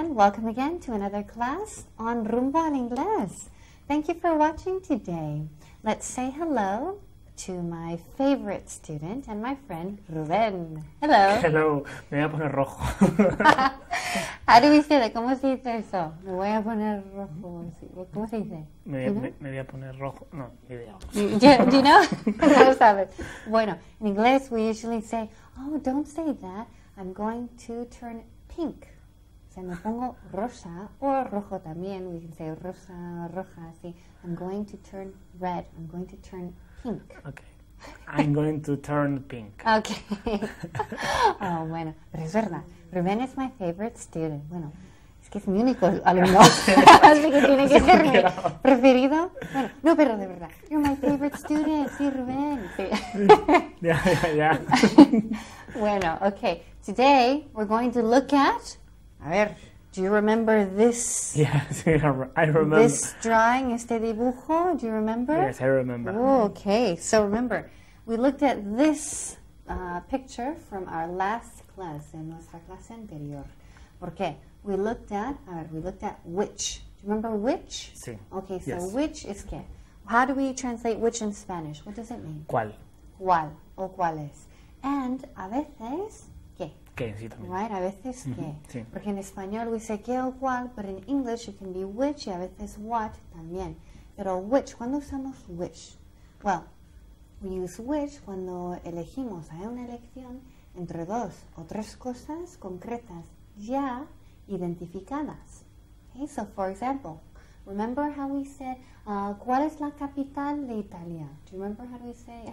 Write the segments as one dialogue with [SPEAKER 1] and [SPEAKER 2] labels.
[SPEAKER 1] everyone. Welcome again to another class on Rumba en Inglés. Thank you for watching today. Let's say hello to my favorite student and my friend, Rubén. Hello.
[SPEAKER 2] Hello. Me voy a poner rojo.
[SPEAKER 1] How do we say that? ¿Cómo se dice eso? Me voy a poner rojo. ¿Cómo se dice?
[SPEAKER 2] Me voy a poner rojo. No, ni idea.
[SPEAKER 1] Do you know? No sabes. Bueno, in English we usually say, oh, don't say that. I'm going to turn pink. O sea, me pongo rosa o rojo también. We can say rosa, roja, así. I'm going to turn red. I'm going to turn pink.
[SPEAKER 2] Okay. I'm going to turn pink.
[SPEAKER 1] Okay. Oh, bueno, pero es verdad. Rubén es my favorite student. Bueno, es que es mi único alumno. Así que tiene que ser mi preferido. Bueno, no, pero de verdad. You're my favorite student. Sí, Rubén. Sí.
[SPEAKER 2] Yeah.
[SPEAKER 1] Bueno, okay. Today we're going to look at. A ver, do you remember this?
[SPEAKER 2] Yes, I remember.
[SPEAKER 1] This drawing, este dibujo. Do you remember?
[SPEAKER 2] Yes, I remember.
[SPEAKER 1] Oh, okay. So remember, we looked at this picture from our last class, en nuestra clase anterior. ¿Por qué? We looked at which. Do you remember which?
[SPEAKER 2] Sí.
[SPEAKER 1] Okay, so
[SPEAKER 2] Yes.
[SPEAKER 1] which is qué? How do we translate which in Spanish? What does it mean?
[SPEAKER 2] ¿Cuál?
[SPEAKER 1] ¿Cuál o cuáles? And a veces, ¿qué?
[SPEAKER 2] ¿Qué? Sí, también.
[SPEAKER 1] Right, a veces qué.
[SPEAKER 2] sí.
[SPEAKER 1] Porque en español we say qué o cuál, but in English it can be which y a veces what también. Pero which, ¿cuándo usamos which? Well, we use which cuando elegimos, hay una elección entre dos o tres cosas concretas ya identificadas. Okay, so for example, remember how we said, ¿cuál es la capital de Italia? Do you remember how do we say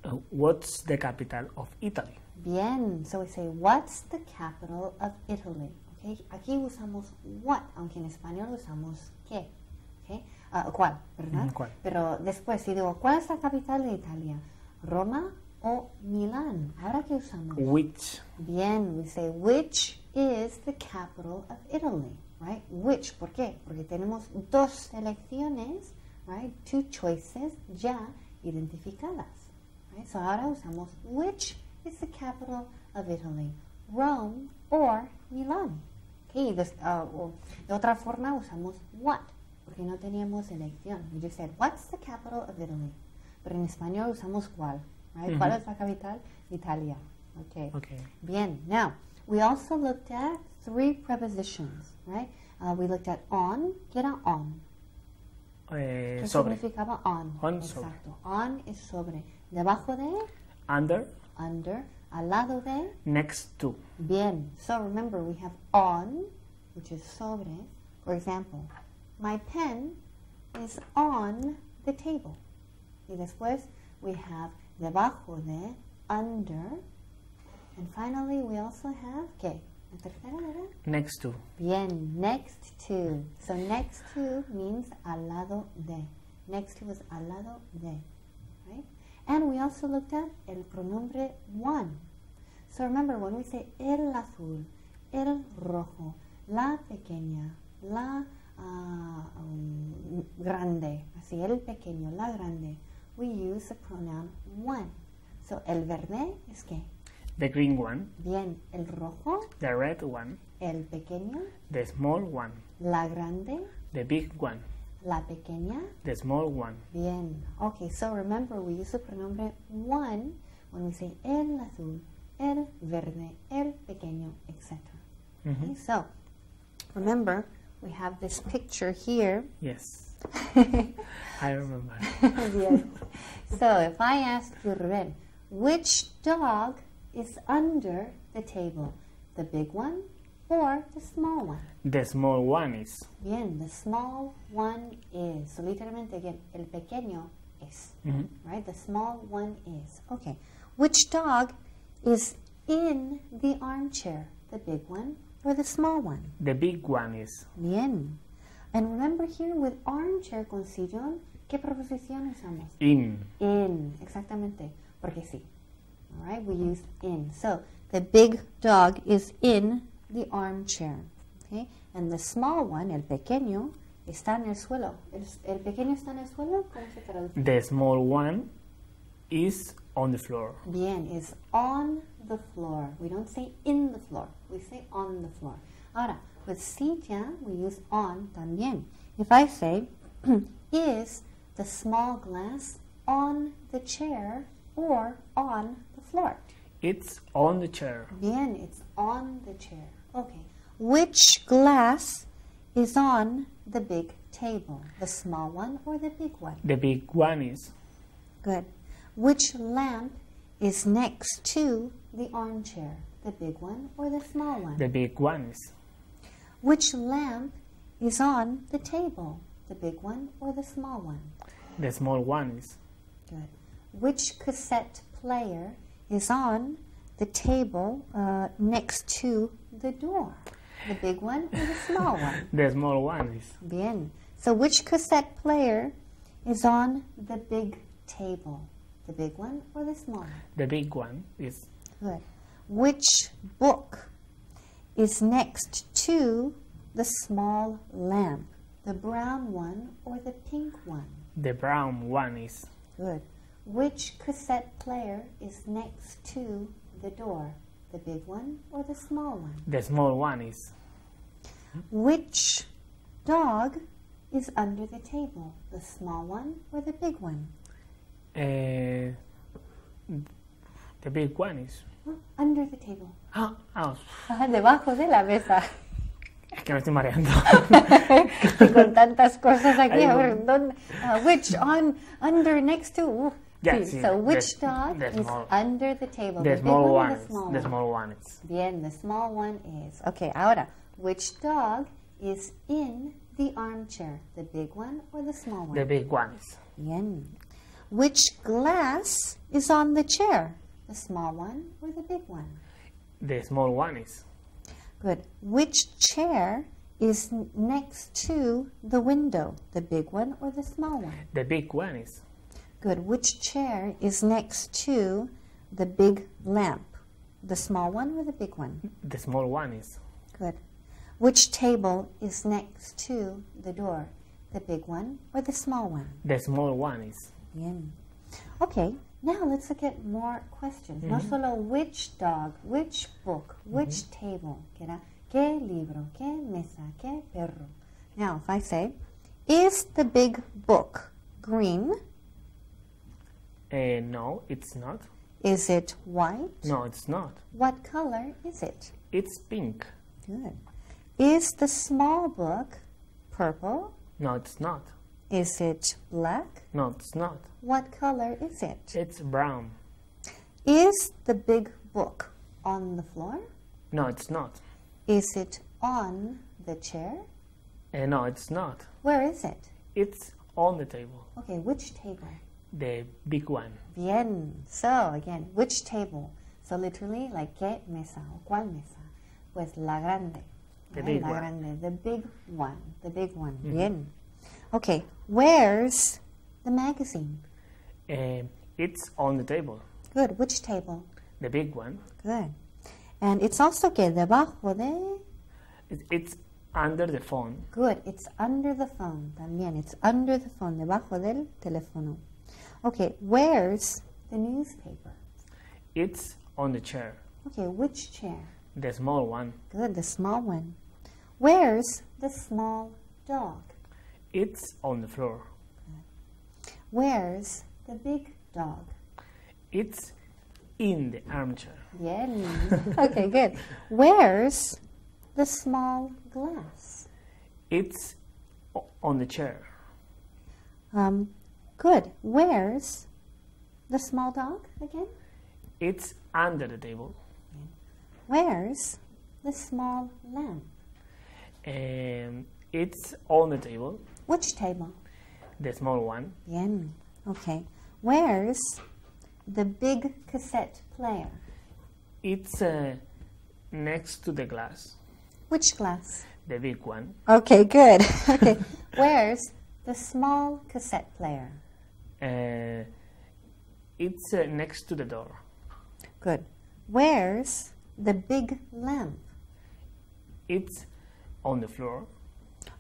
[SPEAKER 1] that?
[SPEAKER 2] What's the capital of Italy?
[SPEAKER 1] Bien, so we say, what's the capital of Italy? Okay, aquí usamos what, aunque en español usamos qué. Okay, ¿cuál? ¿Verdad?
[SPEAKER 2] ¿Cuál?
[SPEAKER 1] Pero después, si digo, ¿cuál es la capital de Italia? ¿Roma o Milán? ¿Ahora qué usamos?
[SPEAKER 2] Which?
[SPEAKER 1] Bien, we say, which is the capital of Italy? Right? Which, ¿por qué? Porque tenemos dos selecciones, right? Two choices ya identificadas. Right? So ahora usamos which is the capital of Italy, Rome or Milán. Okay, o de otra forma usamos what, porque no teníamos elección. We just said, what's the capital of Italy? Pero en español usamos cuál, right? ¿Cuál es la capital de Italia? Okay. Bien, now, we also looked at three prepositions, right? We looked at on. ¿Qué era on? ¿Qué
[SPEAKER 2] Sobre.
[SPEAKER 1] significaba on?
[SPEAKER 2] On,
[SPEAKER 1] Exacto. On es sobre. Debajo de,
[SPEAKER 2] Under.
[SPEAKER 1] under. Al lado de,
[SPEAKER 2] Next to.
[SPEAKER 1] bien. So remember, we have on, which is sobre. For example, my pen is on the table. Y después, we have debajo de, under. And finally, we also have, ¿qué? La tercera, ¿verdad?
[SPEAKER 2] Next to.
[SPEAKER 1] Bien, next to. So next to means al lado de. Next to is al lado de. Right? And we also looked at el pronombre one. So remember, when we say el azul, el rojo, la pequeña, la grande, así, el pequeño, la grande, we use the pronoun one. So el verde es ¿qué?
[SPEAKER 2] The green one.
[SPEAKER 1] Bien, el rojo,
[SPEAKER 2] The red one.
[SPEAKER 1] el pequeño,
[SPEAKER 2] The small one.
[SPEAKER 1] la grande,
[SPEAKER 2] The big one.
[SPEAKER 1] la pequeña.
[SPEAKER 2] The small one.
[SPEAKER 1] Bien. Okay, so remember, we use the pronombre one when we say el azul, el verde, el pequeño, etc. Okay, so remember, we have this picture here.
[SPEAKER 2] Yes. I remember.
[SPEAKER 1] Yes. So if I ask you, Rubén, which dog is under the table? The big one or the small one?
[SPEAKER 2] The small one is.
[SPEAKER 1] Bien, the small one is. So literalmente again, el pequeño es. Right? The small one is. Okay. Which dog is in the armchair? The big one or the small one?
[SPEAKER 2] The big one is.
[SPEAKER 1] Bien. And remember here with armchair con sillón, ¿qué preposición usamos?
[SPEAKER 2] In.
[SPEAKER 1] In, exactamente. Porque sí. All right, we use in. So the big dog is in the armchair. Okay? And the small one, el pequeño, está en el suelo. ¿El pequeño está en el suelo? ¿Cómo se traduce?
[SPEAKER 2] The small one is on the floor.
[SPEAKER 1] Bien, is on the floor. We don't say in the floor. We say on the floor. Ahora, with silla, we use on también. If I say, is the small glass on the chair or on the floor?
[SPEAKER 2] It's on the chair.
[SPEAKER 1] Bien, it's on the chair. Okay. Which glass is on the big table? The small one or the big one?
[SPEAKER 2] The big one is.
[SPEAKER 1] Good. Which lamp is next to the armchair? The big one or the small one?
[SPEAKER 2] The big one is.
[SPEAKER 1] Which lamp is on the table? The big one or the small one?
[SPEAKER 2] The small one is.
[SPEAKER 1] Good. Which cassette player is on the table next to the door? The big one or the small one?
[SPEAKER 2] The small one is.
[SPEAKER 1] Bien. So which cassette player is on the big table? The big one or the small one?
[SPEAKER 2] The big one is.
[SPEAKER 1] Good. Which book is next to the small lamp? The brown one or the pink one?
[SPEAKER 2] The brown one is.
[SPEAKER 1] Good. Which cassette player is next to the door? The big one or the small one?
[SPEAKER 2] The small one is.
[SPEAKER 1] Which dog is under the table? The small one or the big one?
[SPEAKER 2] The big one is.
[SPEAKER 1] Under the table.
[SPEAKER 2] Ah,
[SPEAKER 1] Debajo de la mesa.
[SPEAKER 2] es que me estoy mareando.
[SPEAKER 1] Y con tantas cosas aquí,
[SPEAKER 2] Ahí
[SPEAKER 1] a
[SPEAKER 2] voy.
[SPEAKER 1] ver, ¿dónde? Which, on, under, next to.
[SPEAKER 2] Yeah,
[SPEAKER 1] Sí,
[SPEAKER 2] sí,
[SPEAKER 1] so which
[SPEAKER 2] the-
[SPEAKER 1] dog
[SPEAKER 2] the
[SPEAKER 1] is
[SPEAKER 2] small-
[SPEAKER 1] under the table?
[SPEAKER 2] The
[SPEAKER 1] The big
[SPEAKER 2] small
[SPEAKER 1] one or
[SPEAKER 2] one
[SPEAKER 1] the
[SPEAKER 2] is.
[SPEAKER 1] small
[SPEAKER 2] The
[SPEAKER 1] one?
[SPEAKER 2] small one is.
[SPEAKER 1] Bien, the small one is. Okay, ahora, which dog is in the armchair? The big one or the small one?
[SPEAKER 2] The big one is.
[SPEAKER 1] Bien. Which glass is on the chair? The small one or the big one?
[SPEAKER 2] The small one is.
[SPEAKER 1] Good. Which chair is next to the window? The big one or the small one?
[SPEAKER 2] The big one is.
[SPEAKER 1] Good. Which chair is next to the big lamp? The small one or the big one?
[SPEAKER 2] The small one is.
[SPEAKER 1] Good. Which table is next to the door? The big one or the small one?
[SPEAKER 2] The small one is.
[SPEAKER 1] Bien. Okay, now let's look at more questions. No solo which dog, which book, which table. Que era qué libro, qué mesa, qué perro. Now, if I say, is the big book green?
[SPEAKER 2] No, it's not.
[SPEAKER 1] Is it white?
[SPEAKER 2] No, it's not.
[SPEAKER 1] What color is it?
[SPEAKER 2] It's pink.
[SPEAKER 1] Good. Is the small book purple?
[SPEAKER 2] No, it's not.
[SPEAKER 1] Is it black?
[SPEAKER 2] No, it's not.
[SPEAKER 1] What color is it?
[SPEAKER 2] It's brown.
[SPEAKER 1] Is the big book on the floor?
[SPEAKER 2] No, it's not.
[SPEAKER 1] Is it on the chair?
[SPEAKER 2] No, it's not.
[SPEAKER 1] Where is it?
[SPEAKER 2] It's on the table.
[SPEAKER 1] Okay, which table?
[SPEAKER 2] The big one.
[SPEAKER 1] Bien. So, again, which table? So, literally, like, ¿qué mesa? ¿O cuál mesa? Pues la grande.
[SPEAKER 2] The
[SPEAKER 1] right?
[SPEAKER 2] big
[SPEAKER 1] La
[SPEAKER 2] one.
[SPEAKER 1] grande. The big one. The big one. Bien. Okay, where's the magazine?
[SPEAKER 2] It's on the table.
[SPEAKER 1] Good. Which table?
[SPEAKER 2] The big one.
[SPEAKER 1] Good. And it's also que debajo de.
[SPEAKER 2] It's under the phone.
[SPEAKER 1] Good. It's under the phone. También. It's under the phone. Debajo del teléfono. Okay. Where's the newspaper?
[SPEAKER 2] It's on the chair.
[SPEAKER 1] Okay. Which chair?
[SPEAKER 2] The small one.
[SPEAKER 1] Good. The small one. Where's the small dog?
[SPEAKER 2] It's on the floor.
[SPEAKER 1] Where's the big dog?
[SPEAKER 2] It's in the armchair.
[SPEAKER 1] Bien. Okay. Good. Where's the small glass?
[SPEAKER 2] It's on the chair.
[SPEAKER 1] Good. Where's the small dog again?
[SPEAKER 2] It's under the table.
[SPEAKER 1] Where's the small lamp?
[SPEAKER 2] It's on the table.
[SPEAKER 1] Which table?
[SPEAKER 2] The small one.
[SPEAKER 1] Bien. Okay. Where's the big cassette player?
[SPEAKER 2] It's next to the glass.
[SPEAKER 1] Which glass?
[SPEAKER 2] The big one.
[SPEAKER 1] Okay, good. Okay. Where's the small cassette player?
[SPEAKER 2] It's next to the door.
[SPEAKER 1] Good. Where's the big lamp?
[SPEAKER 2] It's on the floor.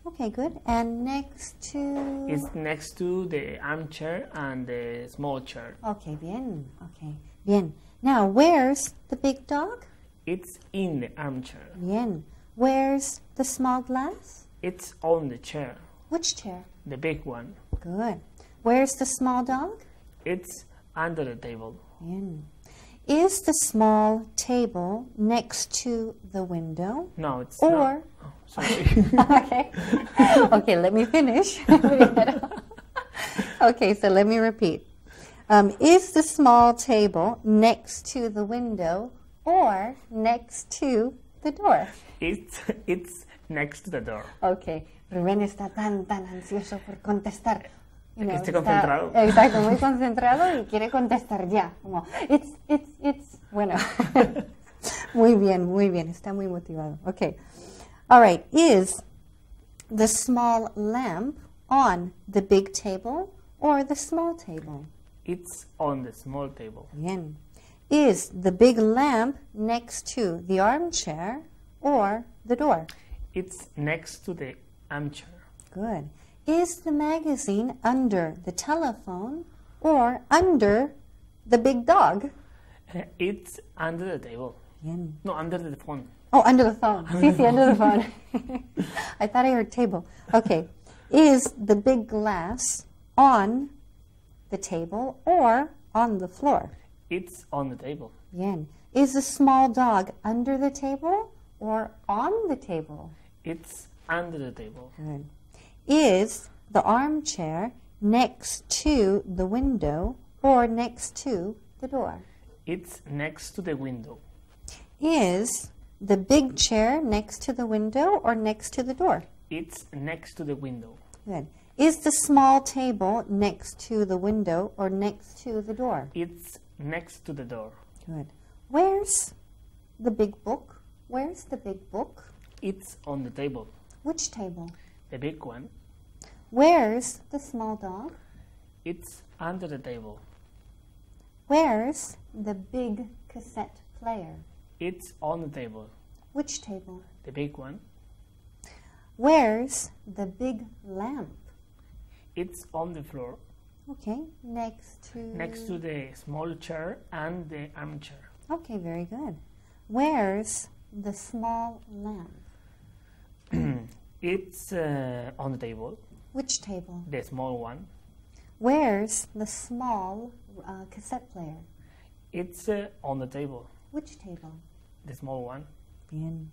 [SPEAKER 1] Okay, good. And next to...
[SPEAKER 2] It's next to the armchair and the small chair.
[SPEAKER 1] Okay, bien. Okay, bien. Now, where's the big dog?
[SPEAKER 2] It's in the armchair.
[SPEAKER 1] Bien. Where's the small glass?
[SPEAKER 2] It's on the chair,
[SPEAKER 1] Which chair?
[SPEAKER 2] the big one.
[SPEAKER 1] Good. Where's the small dog?
[SPEAKER 2] It's under the table.
[SPEAKER 1] Bien. Is the small table next to the window?
[SPEAKER 2] No, it's
[SPEAKER 1] Or,
[SPEAKER 2] not. Oh, sorry.
[SPEAKER 1] okay, okay, let me finish. Okay, so let me repeat. Is the small table next to the window or next to the door?
[SPEAKER 2] It's next to the door.
[SPEAKER 1] Okay, Rubén está tan ansioso por contestar. You know,
[SPEAKER 2] Estoy concentrado.
[SPEAKER 1] Exacto, muy concentrado y quiere contestar ya. Como, it's. Bueno, muy bien, está muy motivado. Okay, all right. Is the small lamp on the big table or the small table?
[SPEAKER 2] It's on the small table.
[SPEAKER 1] Bien. Is the big lamp next to the armchair or the door?
[SPEAKER 2] It's next to the armchair.
[SPEAKER 1] Good. Is the magazine under the telephone or under the big dog?
[SPEAKER 2] It's under the table.
[SPEAKER 1] Bien.
[SPEAKER 2] No, under the phone.
[SPEAKER 1] Oh, under the phone. Sí, under the phone. I thought I heard table. Okay. Is the big glass on the table or on the floor?
[SPEAKER 2] It's on the table.
[SPEAKER 1] Bien. Is the small dog under the table or on the table?
[SPEAKER 2] It's under the table.
[SPEAKER 1] Good. Is the armchair next to the window or next to the door?
[SPEAKER 2] It's next to the window.
[SPEAKER 1] Is the big chair next to the window or next to the door?
[SPEAKER 2] It's next to the window.
[SPEAKER 1] Good. Is the small table next to the window or next to the door?
[SPEAKER 2] It's next to the door.
[SPEAKER 1] Good. Where's the big book? Where's the big book?
[SPEAKER 2] It's on the table.
[SPEAKER 1] Which table?
[SPEAKER 2] The big one.
[SPEAKER 1] Where's the small dog?
[SPEAKER 2] It's under the table.
[SPEAKER 1] Where's the big cassette player?
[SPEAKER 2] It's on the table.
[SPEAKER 1] Which table?
[SPEAKER 2] The big one.
[SPEAKER 1] Where's the big lamp?
[SPEAKER 2] It's on the floor.
[SPEAKER 1] Okay, next
[SPEAKER 2] Next to the small chair and the armchair.
[SPEAKER 1] Okay, very good. Where's the small lamp?
[SPEAKER 2] It's on the table.
[SPEAKER 1] Which table?
[SPEAKER 2] The small one.
[SPEAKER 1] Where's the small cassette player?
[SPEAKER 2] It's on the table.
[SPEAKER 1] Which table?
[SPEAKER 2] The small one.
[SPEAKER 1] Bien.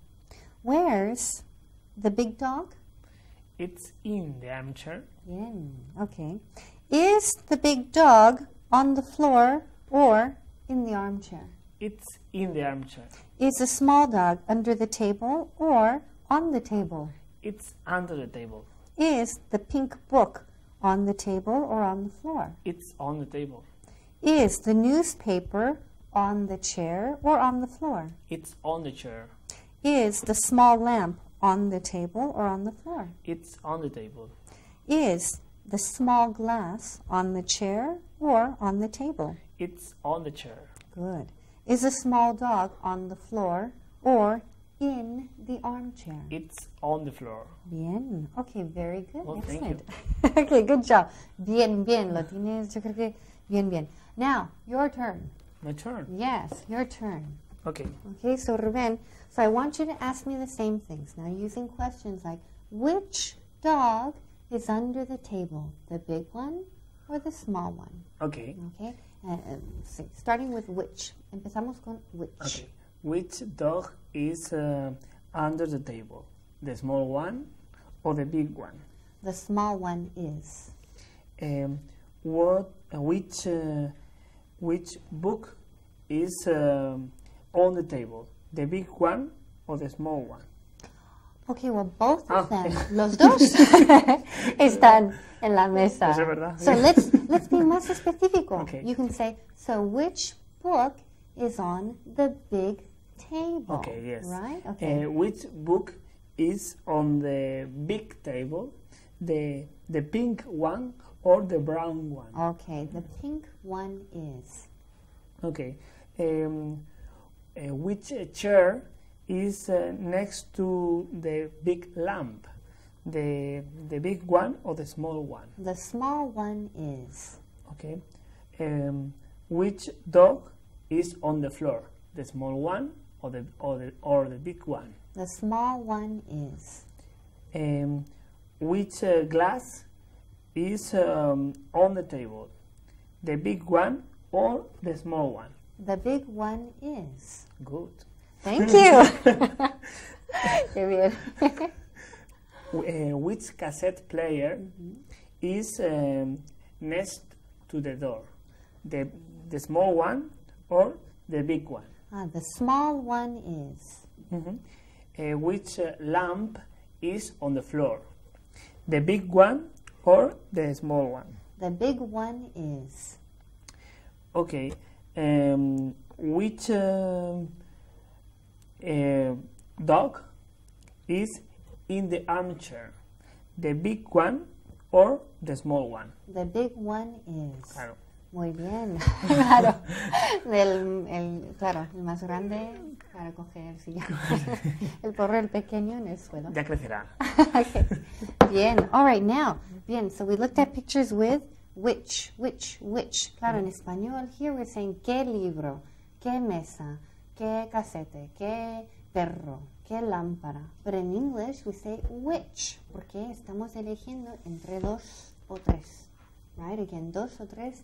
[SPEAKER 1] Where's the big dog?
[SPEAKER 2] It's in the armchair.
[SPEAKER 1] Bien. Okay. Is the big dog on the floor or in the armchair?
[SPEAKER 2] It's in the armchair.
[SPEAKER 1] Is the small dog under the table or on the table?
[SPEAKER 2] It's under the table.
[SPEAKER 1] Is the pink book on the table or on the floor?
[SPEAKER 2] It's on the table.
[SPEAKER 1] Is the newspaper on the chair or on the floor?
[SPEAKER 2] It's on the chair.
[SPEAKER 1] Is the small lamp on the table or on the floor?
[SPEAKER 2] It's on the table.
[SPEAKER 1] Is the small glass on the chair or on the table?
[SPEAKER 2] It's on the chair.
[SPEAKER 1] Good. Is a small dog on the floor or in the armchair?
[SPEAKER 2] It's on the floor.
[SPEAKER 1] Bien. Okay, very good.
[SPEAKER 2] Well, thank
[SPEAKER 1] excellent. Okay, good job. Bien, lo tienes, yo creo que bien. Now, your turn.
[SPEAKER 2] My turn.
[SPEAKER 1] Yes, your turn.
[SPEAKER 2] Okay.
[SPEAKER 1] Okay, so Ruben, so I want you to ask me the same things. Now, using questions like, which dog is under the table? The big one or the small one?
[SPEAKER 2] Okay.
[SPEAKER 1] Okay, starting with which. Empezamos con which.
[SPEAKER 2] Okay. Which dog is under the table? The small one or the big one?
[SPEAKER 1] The small one is.
[SPEAKER 2] Which book is on the table? The big one or the small one?
[SPEAKER 1] Okay, well, both of them, los dos, están en la mesa.
[SPEAKER 2] Eso es verdad.
[SPEAKER 1] So let's be más específico.
[SPEAKER 2] Okay.
[SPEAKER 1] You can say, so which book is on the big table?
[SPEAKER 2] Okay, yes.
[SPEAKER 1] Right? Okay.
[SPEAKER 2] Which book is on the big table? The pink one or the brown one?
[SPEAKER 1] Okay, the pink one is.
[SPEAKER 2] Okay. Which chair is next to the big lamp? The big one or the small one?
[SPEAKER 1] The small one is.
[SPEAKER 2] Okay. Which dog is on the floor? The small one or the big one?
[SPEAKER 1] The small one is.
[SPEAKER 2] Which glass is on the table? The big one or the small one?
[SPEAKER 1] The big one is.
[SPEAKER 2] Good.
[SPEAKER 1] Thank you. Qué bien.
[SPEAKER 2] Which cassette player is next to the door? The small one or the big one?
[SPEAKER 1] The small one is.
[SPEAKER 2] Which lamp is on the floor? The big one or the small one?
[SPEAKER 1] The big one is.
[SPEAKER 2] Okay. Which dog is in the armchair? The big one or the small one?
[SPEAKER 1] The big one is.
[SPEAKER 2] Claro.
[SPEAKER 1] Muy bien. Claro. Claro, el más grande para coger el sillón. El porro, el pequeño en el suelo.
[SPEAKER 2] Ya crecerá.
[SPEAKER 1] Okay. Bien. All right, now. Bien, so we looked at pictures with which. Claro, en español, here we're saying qué libro, qué mesa, qué casete, qué perro, qué lámpara. But in English we say which, porque estamos eligiendo entre dos o tres. Right? Again, dos o tres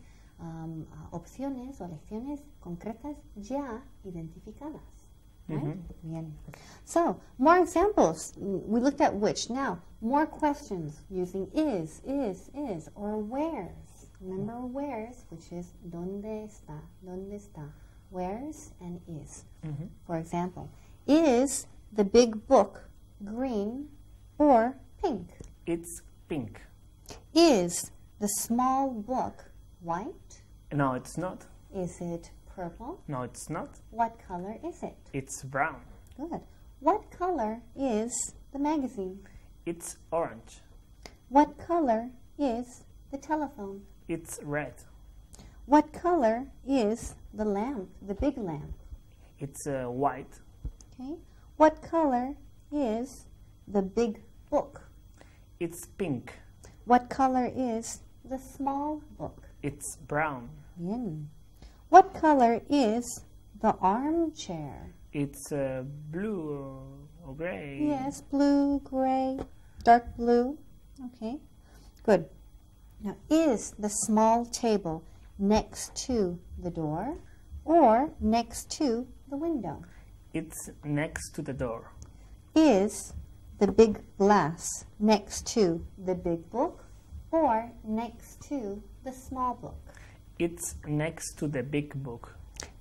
[SPEAKER 1] opciones o lecciones concretas ya identificadas. Right? Bien. So, more examples. We looked at which. Now, more questions using is, or where's. Remember where's, which is dónde está. Where's and is. For example, is the big book green or pink?
[SPEAKER 2] It's pink.
[SPEAKER 1] Is the small book white?
[SPEAKER 2] No, it's not.
[SPEAKER 1] Is it purple?
[SPEAKER 2] No, it's not.
[SPEAKER 1] What color is it?
[SPEAKER 2] It's brown.
[SPEAKER 1] Good. What color is the magazine?
[SPEAKER 2] It's orange.
[SPEAKER 1] What color is the telephone?
[SPEAKER 2] It's red.
[SPEAKER 1] What color is the lamp, the big lamp?
[SPEAKER 2] It's white.
[SPEAKER 1] Okay. What color is the big book?
[SPEAKER 2] It's pink.
[SPEAKER 1] What color is the small book?
[SPEAKER 2] It's brown.
[SPEAKER 1] Bien. What color is the armchair?
[SPEAKER 2] It's blue or gray.
[SPEAKER 1] Yes, blue, gray, dark blue. Okay, good. Now, is the small table next to the door or next to the window?
[SPEAKER 2] It's next to the door.
[SPEAKER 1] Is the big glass next to the big book or next to the small book?
[SPEAKER 2] It's next to the big book.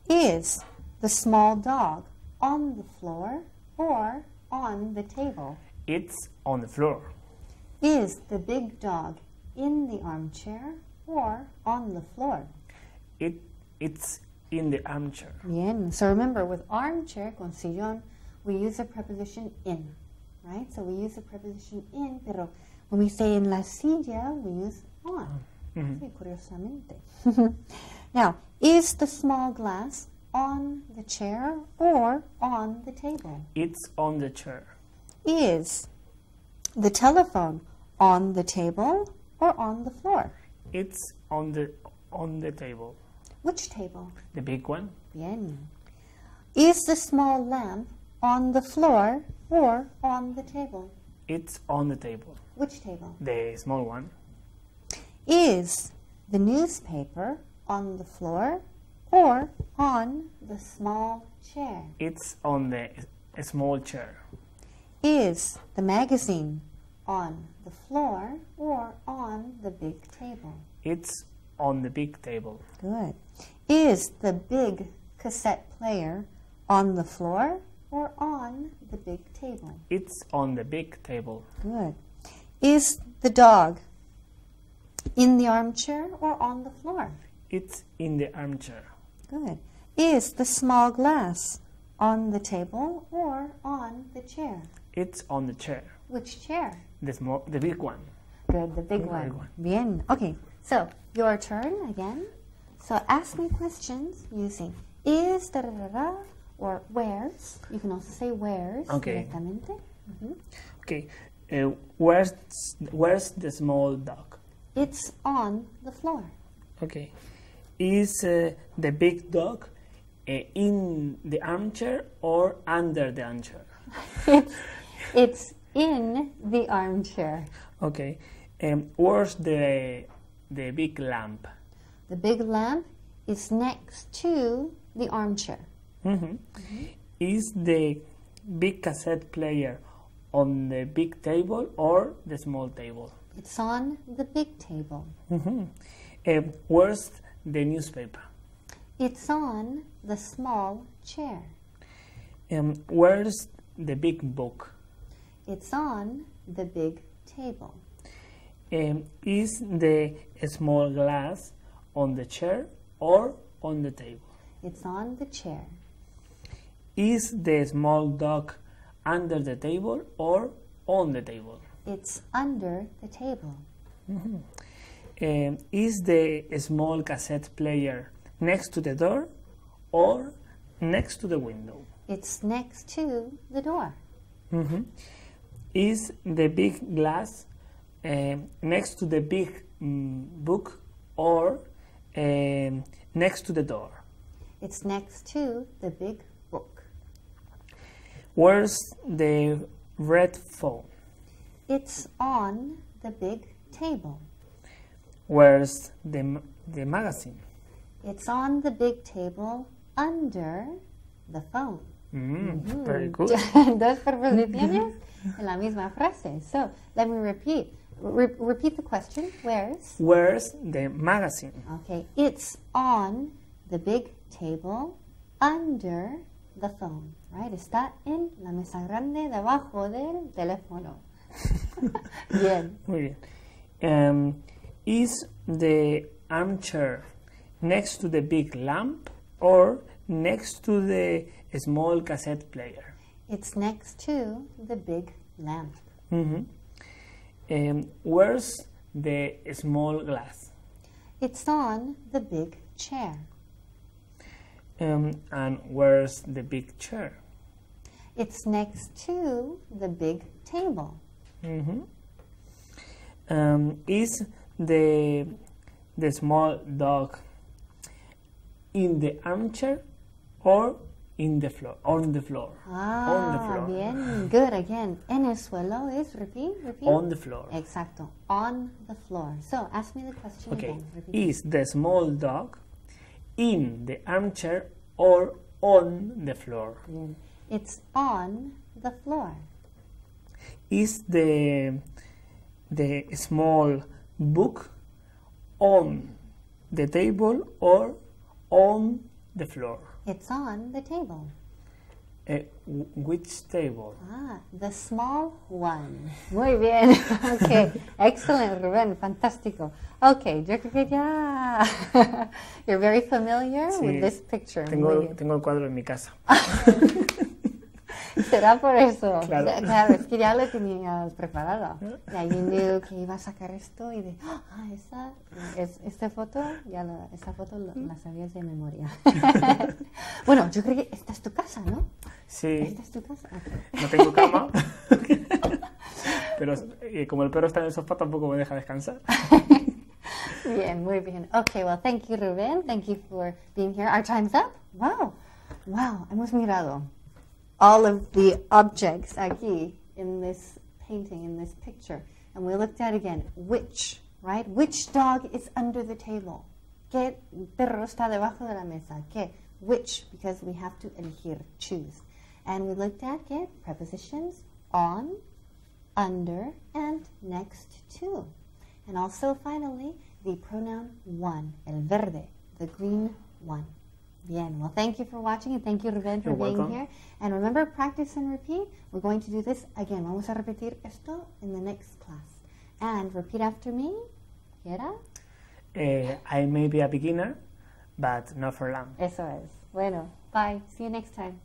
[SPEAKER 1] Is the small dog on the floor or on the table?
[SPEAKER 2] It's on the floor.
[SPEAKER 1] Is the big dog in the armchair or on the floor?
[SPEAKER 2] It's in the armchair.
[SPEAKER 1] Bien. So remember, with armchair, con sillón, we use a preposition in, right? So we use a preposition in, pero when we say en la silla, we use on. Sí, curiosamente. Now, is the small glass on the chair or on the table?
[SPEAKER 2] It's on the chair.
[SPEAKER 1] Is the telephone on the table or on the floor?
[SPEAKER 2] It's on the table.
[SPEAKER 1] Which table?
[SPEAKER 2] The big one.
[SPEAKER 1] Bien. Is the small lamp on the floor or on the table?
[SPEAKER 2] It's on the table.
[SPEAKER 1] Which table?
[SPEAKER 2] The small one.
[SPEAKER 1] Is the newspaper on the floor or on the small chair?
[SPEAKER 2] It's on the small chair.
[SPEAKER 1] Is the magazine on the floor or on the big table?
[SPEAKER 2] It's on the big table.
[SPEAKER 1] Good. Is the big cassette player on the floor or on the big table?
[SPEAKER 2] It's on the big table.
[SPEAKER 1] Good. Is the dog in the armchair or on the floor?
[SPEAKER 2] It's in the armchair.
[SPEAKER 1] Good. Is the small glass on the table or on the chair?
[SPEAKER 2] It's on the chair.
[SPEAKER 1] Which chair?
[SPEAKER 2] The big one.
[SPEAKER 1] Good, the big
[SPEAKER 2] The
[SPEAKER 1] one.
[SPEAKER 2] big one.
[SPEAKER 1] Bien. Okay, so your turn again. So ask me questions using is, da da da da, or where's. You can also say where's
[SPEAKER 2] Okay.
[SPEAKER 1] directamente.
[SPEAKER 2] Okay. Where's the small dog?
[SPEAKER 1] It's on the floor.
[SPEAKER 2] Okay. Is the big dog in the armchair or under the armchair?
[SPEAKER 1] It's in the armchair.
[SPEAKER 2] Okay. Where's the big lamp?
[SPEAKER 1] The big lamp is next to the armchair.
[SPEAKER 2] Is the big cassette player on the big table or the small table?
[SPEAKER 1] It's on the big table.
[SPEAKER 2] Where's the newspaper?
[SPEAKER 1] It's on the small chair.
[SPEAKER 2] Where's the big book?
[SPEAKER 1] It's on the big table.
[SPEAKER 2] Is the small glass on the chair or on the table?
[SPEAKER 1] It's on the chair.
[SPEAKER 2] Is the small dog under the table or on the table?
[SPEAKER 1] It's under the table.
[SPEAKER 2] Is the small cassette player next to the door or next to the window?
[SPEAKER 1] It's next to the door.
[SPEAKER 2] Is the big glass next to the big book or next to the door?
[SPEAKER 1] It's next to the big book.
[SPEAKER 2] Where's the red phone?
[SPEAKER 1] It's on the big table.
[SPEAKER 2] Where's the magazine?
[SPEAKER 1] It's on the big table under the phone.
[SPEAKER 2] Very good.
[SPEAKER 1] Dos preposiciones en la misma frase. So let me repeat. Repeat the question.
[SPEAKER 2] Where's the magazine?
[SPEAKER 1] Okay, it's on the big table under the phone. Right? Está en la mesa grande debajo del teléfono. Bien.
[SPEAKER 2] Muy bien. Is the armchair next to the big lamp or next to the small cassette player?
[SPEAKER 1] It's next to the big lamp.
[SPEAKER 2] Where's the small glass?
[SPEAKER 1] It's on the big chair.
[SPEAKER 2] And where's the big chair?
[SPEAKER 1] It's next to the big table.
[SPEAKER 2] Is the small dog in the armchair or in the floor? On the floor. On the floor.
[SPEAKER 1] Bien. Good. Again. En el suelo is repeat.
[SPEAKER 2] On the floor.
[SPEAKER 1] Exacto. On the floor. So ask me the question
[SPEAKER 2] Okay.
[SPEAKER 1] again. Repeat.
[SPEAKER 2] Is the small dog in the armchair or on the floor?
[SPEAKER 1] Bien. It's on the floor.
[SPEAKER 2] Is the small book on the table or on the floor?
[SPEAKER 1] It's on the table.
[SPEAKER 2] Which table?
[SPEAKER 1] The small one. Muy bien. Okay. Excellent, Rubén. Fantástico. Okay, yo creo que ya you're very familiar with this picture.
[SPEAKER 2] Tengo el cuadro en mi casa.
[SPEAKER 1] Será por eso.
[SPEAKER 2] Claro.
[SPEAKER 1] Claro, es que ya lo tenías preparado. Ya you knew que iba a sacar esto y de, esta foto, esta foto la sabías de memoria. Bueno, yo creo que esta es tu casa, ¿no?
[SPEAKER 2] Sí.
[SPEAKER 1] ¿Esta es tu casa? Okay.
[SPEAKER 2] No tengo cama. Pero como el perro está en el sofá, tampoco me deja descansar.
[SPEAKER 1] Bien, muy bien. Okay, well, thank you, Rubén. Thank you for being here. Our time's up. Wow, hemos mirado all of the objects aquí in this painting, in this picture. And we looked at again, which, right? Which dog is under the table? ¿Qué perro está debajo de la mesa? ¿Qué? Which, because we have to elegir, choose. And we looked at, ¿qué? Prepositions, on, under, and next to. And also, finally, the pronoun one, el verde, the green one. Bien, well, thank you for watching, and thank you, Rubén, for being here. And remember, practice and repeat. We're going to do this again. Vamos a repetir esto in the next class. And repeat after me. ¿Quiera?
[SPEAKER 2] I may be a beginner, but not for long.
[SPEAKER 1] Eso es. Bueno, bye. See you next time.